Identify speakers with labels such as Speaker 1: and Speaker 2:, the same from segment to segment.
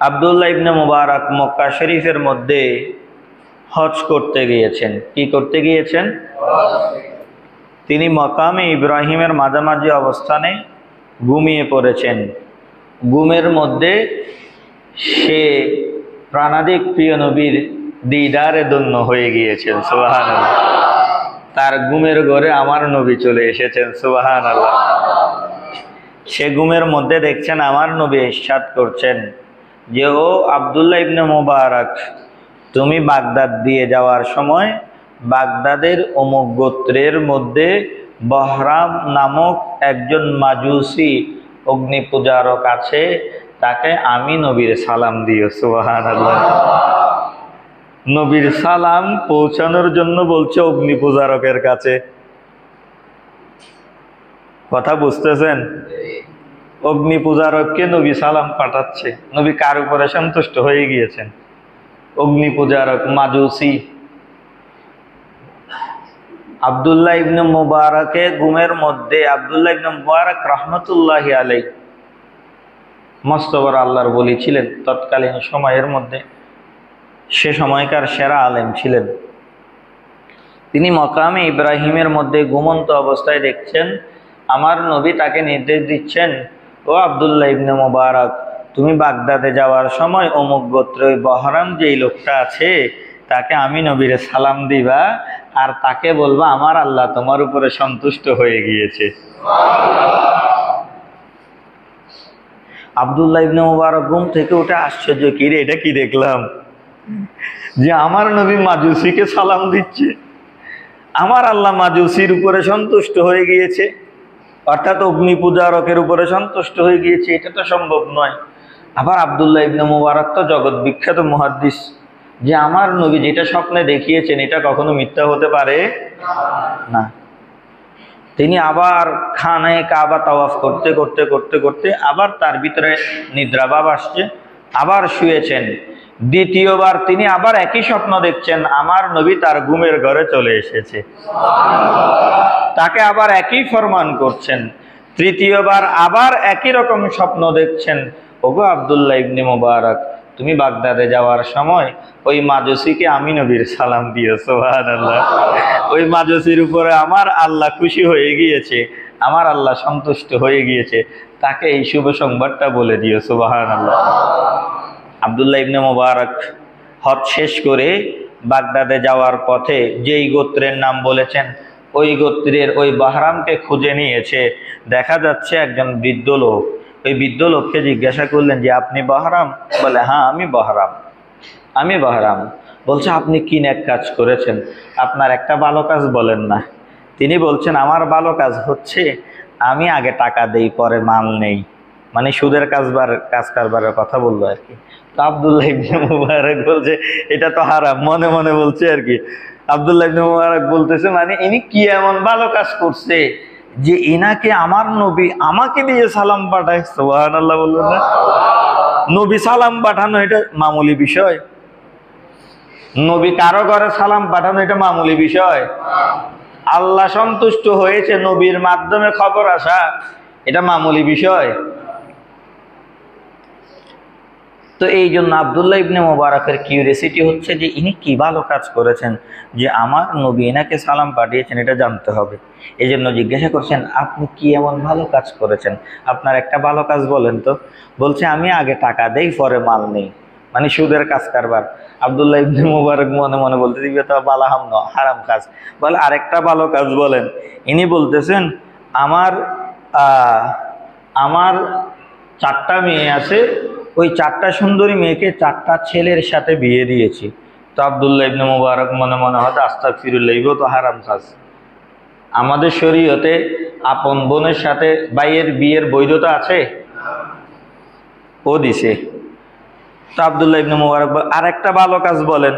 Speaker 1: আব্দুল্লাহ ইবনে মুবারক মক্কা শরীফের মধ্যে হজ করতে গিয়েছেন। কি করতে গিয়েছেন? তিনি মকামে ইব্রাহিমের মাঝামাঝি অবস্থানে ঘুমিয়ে পড়েছেন। ঘুমের মধ্যে সে প্রাণাধিক প্রিয় নবীর দিদারে ধন্য হয়ে গিয়েছেন। সুবহানাল্লাহ। তার ঘুমের ঘরে আমার নবী চলে এসেছেন। সুবহানাল্লাহ। সে ঘুমের মধ্যে দেখছেন আমার নবী ইরশাদ করছেন যে, ও আব্দুল্লাহ ইবনে মুবারক, তুমি বাগদাদ দিয়ে যাওয়ার সময় বাগদাদের অমুক গোত্রের মধ্যে বহরাম নামক একজন মাজুসি অগ্নি পূজারক আছে, তাকে আমি নবীর সালাম দিও। সুবহানাল্লাহ। নবীর সালাম পৌঁছানোর জন্য বলছে অগ্নি পূজারকের কাছে। কথা বুঝতেছেন? অগ্নি পূজারককে নবী সালাম পাঠাচ্ছে। নবী কার উপরে সন্তুষ্ট হয়ে গিয়েছেন? অগ্নি পূজারক মাজুসি। আব্দুল্লাহ ইবনে মুবারকে ঘুমের মধ্যে, আব্দুল্লাহ ইবনে মুবারক রহমতুল্লাহি আলাইহি মস্ত বড় আল্লাহর ওলি ছিলেন। তৎকালীন সময়ের মধ্যে সে সময়কার সেরা আলেম ছিলেন। তিনি মকামে ইব্রাহিমের মধ্যে ঘুমন্ত অবস্থায় দেখছেন আমার নবী তাকে নির্দেশ দিচ্ছেন, ও আব্দুল্লাহ ইবনে মুবারক, তুমি বাগদাদে যাওয়ার সময় অমুক গোত্রে বহরাম যেই লোকটা আছে তাকে আমি নবীর সালাম দিবা, আর তাকে বলবা আমার আল্লাহ তোমার উপরে সন্তুষ্ট হয়ে গিয়েছে। আব্দুল্লাহ ইবনে মুবারক ঘুম থেকে উঠে আশ্চর্য, কি রে, এটা কি দেখলাম যে আমার নবী মাজুসিকে সালাম দিচ্ছে, আমার আল্লাহ মাজুসির উপরে সন্তুষ্ট হয়ে গিয়েছে, অর্থাৎ অগ্নি পূজারকের উপরে সন্তুষ্ট হয়ে গিয়েছে। এটা তো সম্ভব নয়। আবার আব্দুল্লাহ ইবনে মুবারক তো জগৎ বিখ্যাত মুহাদ্দিস, যে আমার নবী যেটা স্বপ্নে দেখিয়েছেন এটা কখনো মিথ্যা হতে পারে না। তিনি আবার খানায়ে কাবা তাওয়াফ করতে করতে করতে করতে আবার তার ভিতরে নিদ্রাভাব আসছে, আবার শুয়েছেন। দ্বিতীয়বার তিনি আবার একই স্বপ্ন দেখছেন, আমার নবী তার ঘুমের ঘরে চলে এসেছে, তাকে আবার একই ফরমান করছেন। তৃতীয়বার আবার একই রকম স্বপ্ন দেখছেন, ওগো আব্দুল্লাহ ইবনে মুবারক, তুমি বাগদাদে যাওয়ার সময় ওই মাজুসিকে আমি নবীর সালাম দিও। সুবহানাল্লাহ। ওই মাজুসির উপরে আমার আল্লাহ খুশি হয়ে গিয়েছে, আমার আল্লাহ সন্তুষ্ট হয়ে গিয়েছে, তাকে এই শুভ সংবাদটা বলে দিও। সুবহানাল্লাহ। আব্দুল্লাহ ইবনে মুবারক হজ শেষ করে বাগদাদে যাওয়ার পথে যেই গোত্রের নাম বলেছেন ওই গোত্রের ওই বহরামকে খুঁজে নিয়েছে। দেখা যাচ্ছে একজন বৃদ্ধ লোক। ওই বৃদ্ধ লোককে জিজ্ঞাসা করলেন যে, আপনি বহরাম? বলে, হ্যাঁ আমি বহরাম, আমি বহরাম। বলছে, আপনি কি নেক কাজ করেছেন? আপনার একটা ভালো কাজ বলেন না। তিনি বলছেন, আমার ভালো কাজ হচ্ছে আমি আগে টাকা দেই পরে মাল নেই, মানে সুদের কাজ কারবারের কথা বললো আর কি। তো আব্দুল্লাহ ইবনে মুবারক বলছে, এটা তো হারাম, মনে মনে বলছে আর কি। আব্দুল্লাহ ইবনে মুবারক বলতেছে, মানে ইনি কি এমন ভালো কাজ করছে যে ইনাকে আমার নবী আমাকে দিয়ে সালাম পাঠায়? সুবহানাল্লাহ বলবেন না? নবী সালাম পাঠানো এটা মামুলি বিষয়? নবী কারো ঘরে সালাম পাঠানো এটা মামুলি বিষয়? আল্লাহ সন্তুষ্ট হয়েছে নবীর মাধ্যমে খবর আসা, এটা মামুলি বিষয়? তো এই জন্য আব্দুল্লাহ ইবনে মুবারকের কিউরিয়াসিটি হচ্ছে যে ইনি কি ভালো কাজ করেছেন যে আমার নবী এনাকে সালাম পাঠিয়েছেন, এটা জানতে হবে। এই জন্য জিজ্ঞাসা করছেন, আপনি কি এমন ভালো কাজ করেছেন? আপনার একটা ভালো কাজ বলেন তো। বলছে, আমি আগে টাকা দেই পরে মাল নেই, মানে সুদের কাজ কারবার। আব্দুল্লাহ ইবনে মুবারক মনে মনে বলতে দিবে তো বালাহাম ন, হারাম কাজ। বলে, আরেকটা ভালো কাজ বলেন। ইনি বলতেছেন, আমার 4টা মেয়ে আছে, ওই 4টা সুন্দরী মেয়েকে 4টা ছেলের সাথে বিয়ে দিয়েছি। তো আব্দুল্লাহ ইবনে মুবারক মনে মনে হয়তো আস্তাগফিরুল্লাহ, এগুলো তো হারাম কাজ। আমাদের শরীয়তে আপন বোনের সাথে ভাইয়ের বিয়ের বৈধতা আছে? ও দিছে। তো আব্দুল্লাহ ইবনে মুবারক আরেকটা ভালো কাজ বলেন।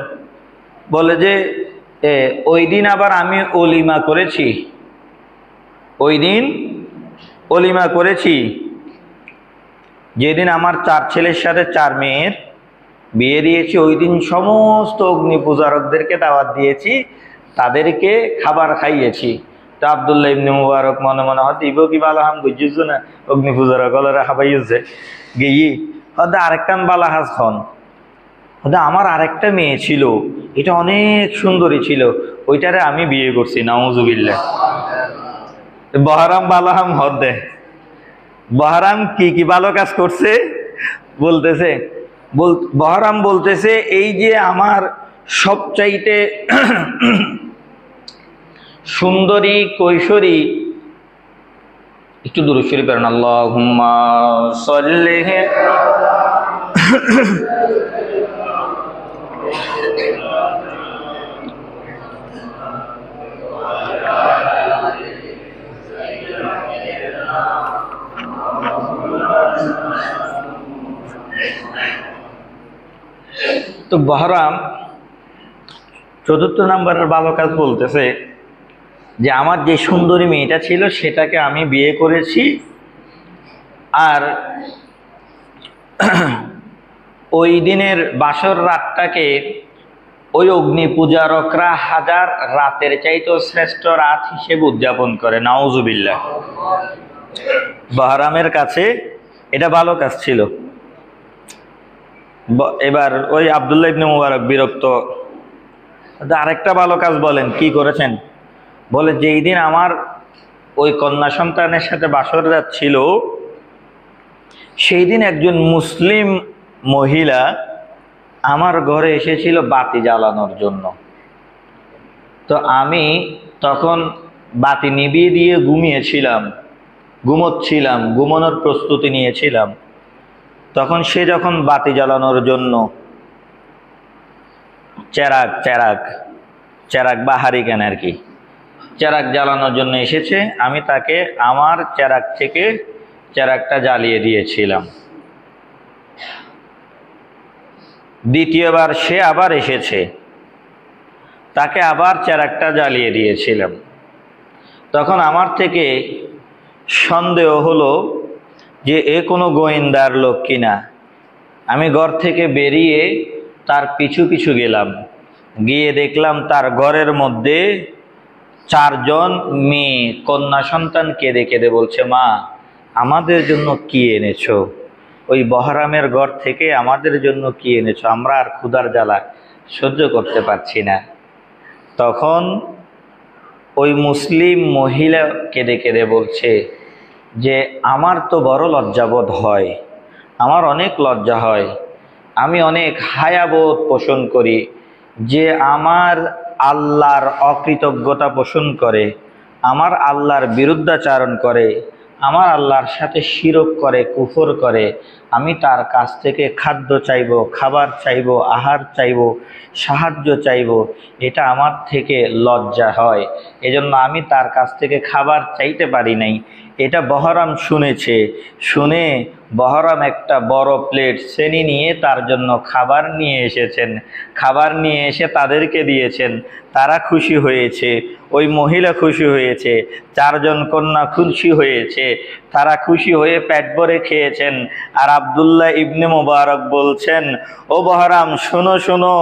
Speaker 1: বলে যে, ওই দিন আবার আমি অলিমা করেছি, ওই দিন অলিমা করেছি যেদিন আমার 4 ছেলের সাথে 4 মেয়ের বিয়ে দিয়েছি। ওই দিন সমস্ত অগ্নি পূজারকদেরকে দাওয়াত দিয়েছি, তাদেরকে খাবার খাইয়েছি। তো আব্দুল্লাহ ইবনে মুবারক মনে মনে হয়তো ইবো কি ভালো হাম বুঝিস না, অগ্নি পূজারক হলরা খাবাইছে গিয়ে আরেকটান বালাহাজ হন, আমার আরেকটা মেয়ে ছিল, এটা অনেক সুন্দরী ছিল, ওইটারে আমি বিয়ে করছি, নাউজুবিল্লাহ। বহরাম বালাহাম হদে বহরাম কি কি ভালো কাজ করছে বলতেছে, বহরাম বলতেছে, এই যে আমার সবচাইতে সুন্দরী কৈশোরী, একটু দুরূদ শরীফ পড়েন, আল্লাহুম্মা সাল্লি। তো বহরাম ৪র্থ নাম্বারের ভালো কাজ বলতেছে যে আমার যে সুন্দরী মেয়েটা ছিল সেটাকে আমি বিয়ে করেছি, আর ওই দিনের বাসর রাতটাকে ওই অগ্নি পূজারকরা 1000 রাতের চাইতেও শ্রেষ্ঠ রাত হিসেবে উদযাপন করে, নাউজুবিল্লাহ। বহরামের কাছে এটা ভালো কাজ ছিল। এবার ওই আব্দুল্লাহ ইবনে মুবারক বিরক্ত, আরেকটা ভালো কাজ বলেন, কি করেছেন? বলে, যেই দিন আমার ওই কন্যা সন্তানের সাথে বাসর রাত ছিল, সেই দিন একজন মুসলিম মহিলা আমার ঘরে এসেছিল বাতি জ্বালানোর জন্য। তো আমি তখন বাতি নিভিয়ে দিয়ে ঘুমোচ্ছিলাম, ঘুমানোর প্রস্তুতি নিয়েছিলাম। তখন সে যখন বাতি জ্বালানোর জন্য চেরাগ বাহারি কেন আর কি, চেরাগ জ্বালানোর জন্য এসেছে, আমি তাকে আমার চেরাগ থেকে চেরাগটা জ্বালিয়ে দিয়েছিলাম। দ্বিতীয়বার সে আবার এসেছে, তাকে আবার চেরাগটা জ্বালিয়ে দিয়েছিলাম। তখন আমার থেকে সন্দেহ হলো যে এ কোনো গোয়েন্দার লোক কিনা। আমি ঘর থেকে বেরিয়ে তার পিছু পিছু গেলাম, গিয়ে দেখলাম তার ঘরের মধ্যে 4 জন মেয়ে কন্যা সন্তান কেঁদে কেঁদে বলছে, মা আমাদের জন্য কি এনেছো? ওই বহরামের ঘর থেকে আমাদের জন্য কি এনেছো? আমরা আর ক্ষুধার জ্বালা সহ্য করতে পারছি না। তখন ওই মুসলিম মহিলা কেঁদে কেঁদে বলছে যে আমার তো বড় লজ্জাবোধ হয়, আমার অনেক লজ্জা হয়, আমি অনেক হায়াবোধ পোষণ করি যে আমার আল্লাহর অকৃতজ্ঞতা পোষণ করে, আমার আল্লাহর বিরুদ্ধাচারণ করে, আমার আল্লাহর সাথে শিরক করে, কুফর করে, আমি তার কাছ থেকে খাদ্য চাইব, খাবার চাইব, আহার চাইব, সাহায্য চাইব, এটা আমার থেকে লজ্জা হয়। এজন্য আমি তার কাছ থেকে খাবার চাইতে পারি নাই। এটা বহরাম শুনেছে, শুনে বহরাম একটা বড় প্লেট চেনি নিয়ে তার জন্য খাবার নিয়ে এসেছেন, খাবার নিয়ে এসে তাদেরকে দিয়েছেন। তারা খুশি হয়েছে, ওই মহিলা খুশি হয়েছে, 4 জন কন্যা খুশি হয়েছে, তারা খুশি হয়ে পেট ভরে খেয়েছেন। আর আব্দুল্লাহ ইবনে মুবারক বলছেন, ও বহরাম শোনো শোনো,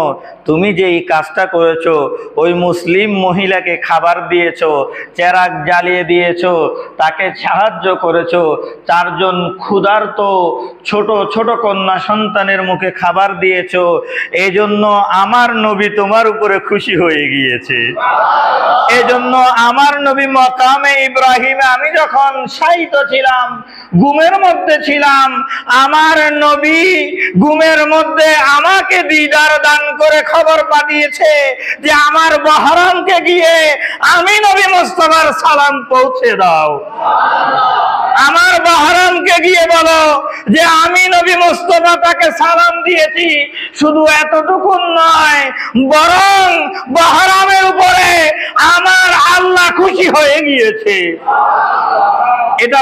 Speaker 1: তুমি যে এই কাজটা করেছো, ওই মুসলিম মহিলাকে খাবার দিয়েছো, চেরাগ জ্বালিয়ে দিয়েছো, তাকে সাহায্য করেছো, 4 জন ক্ষুধার্ত ছোট ছোট কন্যা সন্তানের মুখে খাবার দিয়েছো, এই জন্য আমার নবী তোমার উপরে খুশি হয়ে গিয়েছে। এজন্য আমার নবী মকামে ইব্রাহিমে আমি যখন শায়িত ছিলাম, ঘুমের মধ্যে ছিলাম, আমার নবী ঘুমের মধ্যে আমাকে দিদার দান করে খবর পাঠিয়েছে যে আমার বহরামকে গিয়ে আমি নবী মুস্তাফার সালাম পৌঁছে দাও। আমার বহরামকে গিয়ে বলো যে আমি নবী মুস্তাফা তাকে সালাম দিয়েছি। শুধু এতটুকু নয়, বরং বহরামের উপরে আমার আল্লাহ খুশি হয়ে গিয়েছে। এটা